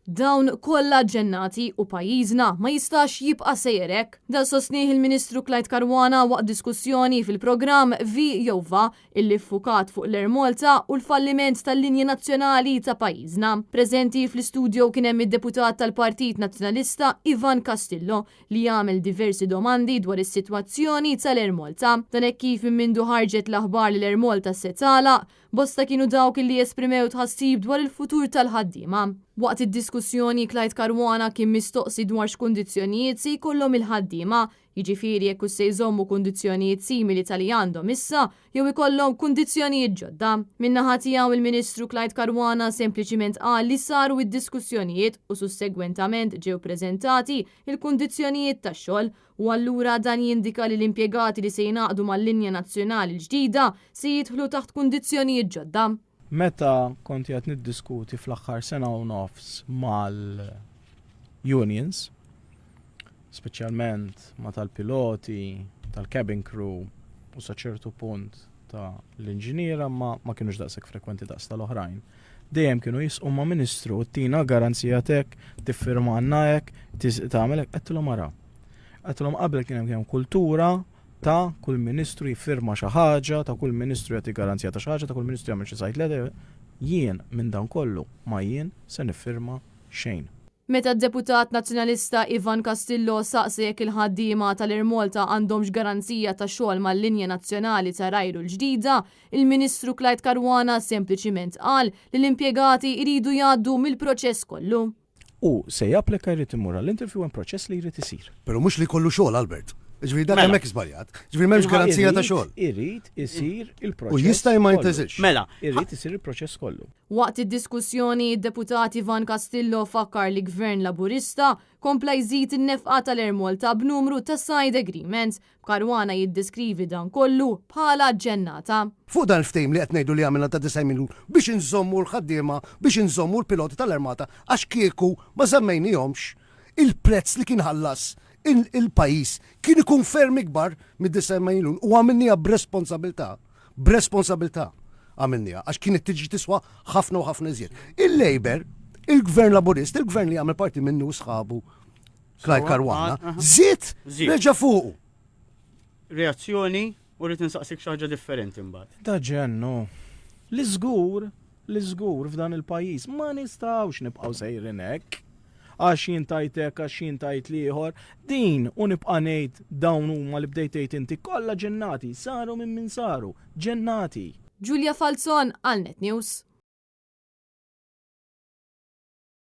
Dawn kollha ġennati u pajjiżna ma jistax jibqa' sejrek. Da sostnieħ il-Ministru Clyde Caruana waqt diskussjoni fil-programm V-Jova illi ffukat fuq l-Ermolta u l-falliment tal-linja nazzjonali ta' pajjiżna. Preżenti fl-istudju kien hemm id-deputat tal-Partit Nazzjonalista Ivan Castillo li jagħmel diversi domandi dwar is-sitwazzjoni tal-Ermolta. Dan hekk kif minn mindu ħarġet l-aħbar li l-Ermolta se tagħlaq, bosta kienu dawk li jesprimew tħassib dwar il-futur tal-ħaddiema. Waqt id-diskussjoni Clyde Caruana kien mistoqsi dwar x'kundizzjonijiet se jkollhom il-ħaddiema, jiġifieri jekk se jżommu kundizzjonijiet simili tal-li għandhom issa jew ikollhom kundizzjonijiet ġodda. Min-naħa tiegħu il-Ministru Clyde Caruana sempliċiment qal li saru id-diskussjonijiet u sussegwentament ġew preżentati il-kundizzjonijiet tax-xogħol u allura dan jindika li l-impjegati li se jingħaqdu mal-linja nazzjonali l-ġdida se jidħlu taħt kundizzjonijiet ġodda. Meta kont qed niddiskuti fl-aħħar sena u nofs mal-unions, speċjalment ma tal-piloti, tal-cabin crew u sa ċertu punt ta' l-inġiniera ma kienux daqshekk frekwenti daqs tal-oħrajn. Dejjem kienu jisqu ma' Ministru tina garanzija tek, tiffirma għandna hekk, tagħmel hekk, qedtilhom ara. Qedtilhom qabel kien hemm kultura ta' kull ministru jiffirma xi ħaġa, ta' kull ministru jagħti garanzija ta' xi ħaġa, ta' kull ministru jagħmel xi sajt leda. Jien minn dan kollu ma jien se niffirma xejn. Meta d-deputat nazzjonalista Ivan Castillo saqsi jekk il-ħaddiema tal-Ermolta għandhomx garanzija ta' xogħol mal-linja nazzjonali ta' Rajru l-ġdida, il-Ministru Clyde Caruana sempliċiment qal li l-impjegati jridu jgħaddu mill-proċess kollu. U se japplika jrid imur għall-interview hemm proċess li jrid isir. Però mhux li kollu xogħol, Albert. Ġifieri dak hemmhekk żbaljat. Ġifieri m'hemmx garanzija ta' xogħol. Irid isir il-proċess. U jista' ma jinteżilx. Mela, Irid isir il-proċess kollu. Waqt id-diskussjoni, id-deputat Ivan Castillo fakkar li Gvern Laburista kompla jżid in-nefqa tal-Ermolta b'numru ta' side agreements, b'Caruana jiddeskrivi dan kollu bħala ġennata. Fuq dan il-ftehim li qed ngħidu li għamilna ta' 9 miljun biex inżommu l-ħaddiema, biex inżommu l-piloti tal-Armata għax kieku ma żammejnihomx il-prezz li kien ħallas il-pajis kien ikun ferm ikbar mid-9 miljun u għamilnija b'responsabilità għamilnija għax kienet tiġi tiswa ħafna u ħafna iżjed. Il-Labor, il-Gvern Laburist, il-Gvern li għamil parti minnu sħabu Clyde Caruana, żied reġa' fuqu. Reazzjoni u rrid insaqsik xi ħaġa differenti mbagħad. Da ġennu. L-iżgur f'dan il-pajjiż ma nistgħux nibqgħu sejrin hekk. Għax jien tajtek, għax jien tajt liħor, din u nibqa' ngħid dawn huma li bdejt tgħid inti kollha ġennati, saru minn saru, ġennati. Giulia Falzon għal Net News.